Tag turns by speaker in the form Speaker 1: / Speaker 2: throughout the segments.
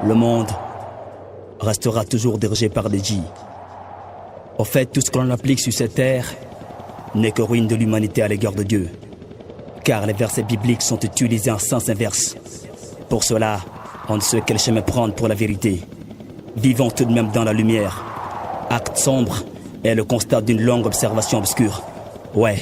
Speaker 1: Le monde restera toujours dirigé par des djinns. Au fait, tout ce que l'on applique sur cette terre n'est que ruine de l'humanité à l'égard de Dieu. Car les versets bibliques sont utilisés en sens inverse. Pour cela, on ne sait quel chemin prendre pour la vérité. Vivons tout de même dans la lumière. Acte sombre est le constat d'une longue observation obscure. Ouais.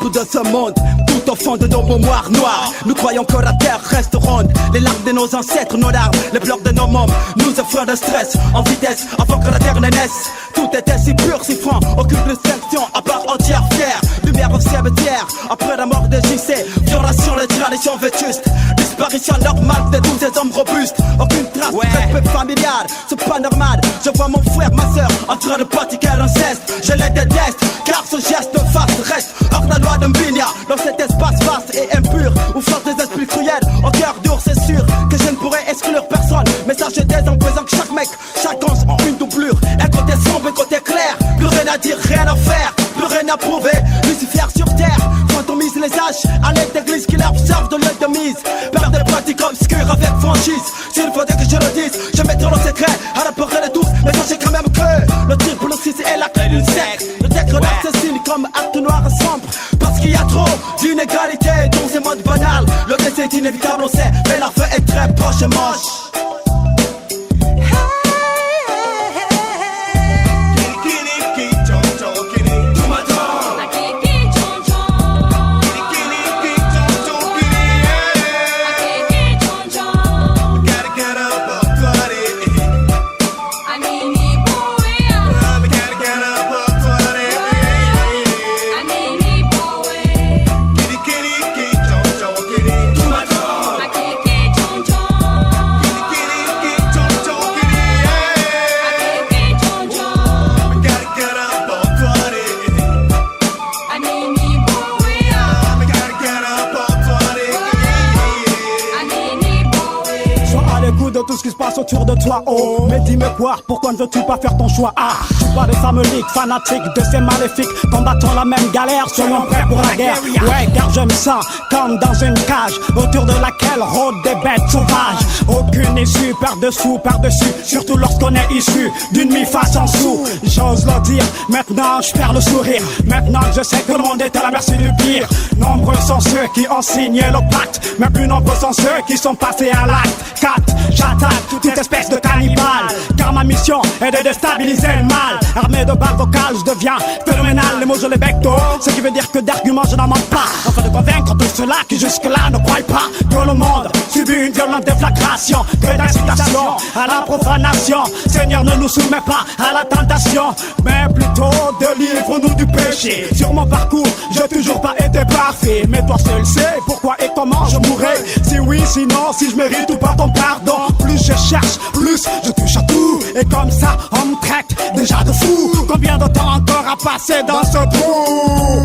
Speaker 2: De ce monde, tout au fond de nos mémoires noires. Nous croyons que la terre reste ronde. Les larmes de nos ancêtres, nos larmes, les pleurs de nos mômes nous effleurent de stress en vitesse avant que la terre ne naisse. Tout était si pur, si franc, aucune distinction à part entière fière. Lumière au cimetière, après la mort de JC. Violation des traditions vétustes. Disparition normale de tous ces hommes robustes. Aucune trace de respect familial, c'est pas normal. Je vois mon frère, ma soeur en train de pratiquer l'inceste. Je les déteste, car ce geste face reste hors la loi de Mbinia. Dans cet espace vaste et impur, où flottent des esprits cruels, au cœur dur, c'est sûr que je ne pourrais exclure personne. Message des en présent que chaque mec, chaque once en une doublure. Un côté sombre, un côté clair. Plus rien à dire, rien à faire, plus rien à prouver. Lucifer sur terre, fantomise les âges à l'aide d'église qui l'observe de l'œil de mise. Père des pratiques obscures avec franchise. S'il faudrait que je le dise, je mettrai le secret à la portée de tous. Mais sachez quand même que le triple 6 est la clé d'une secte. Le décret s'assigne comme acte noir et sombre. Parce qu'il y a trop d'inégalité dans ces modes banals. Le décès est inévitable, on sait, mais la fin est très proche et moche. Tout ce qui se passe autour de toi, oh. Mais dis-moi quoi, pourquoi ne veux-tu pas faire ton choix? Ah, je suis pas des fameliques, fanatiques de ces maléfiques, combattant la même galère, soyons prêts pour la guerre. Ouais, car je me sens comme dans une cage, autour de laquelle rôdent des bêtes sauvages. Aucune issue, par-dessus, surtout lorsqu'on est issu d'une mi-face en dessous. J'ose le dire, maintenant je perds le sourire. Maintenant je sais que le monde est à la merci du pire. Nombreux sont ceux qui ont signé le pacte, mais plus nombreux sont ceux qui sont passés à l'acte. 4, j'attaque toute espèce de cannibale, car ma mission est de déstabiliser le mal. Armé de balles vocales, je deviens phénoménal. Les mots je les bec d'eau, ce qui veut dire que d'arguments je n'en manque pas. Afin de convaincre tous ceux-là qui jusque-là ne croient pas que le monde subit une violente déflagration, que d'incitation à la profanation. Seigneur, ne nous soumets pas à la tentation, mais plutôt délivre-nous du péché. Sur mon parcours, j'ai toujours pas été parfait, mais toi seul sais pourquoi et comment je mourrai. Si oui, sinon, si je mérite ou pas ton pardon. Plus je cherche, plus je touche à tout. Et comme ça, on me traite déjà de fou. Combien de temps encore à passer dans ce trou?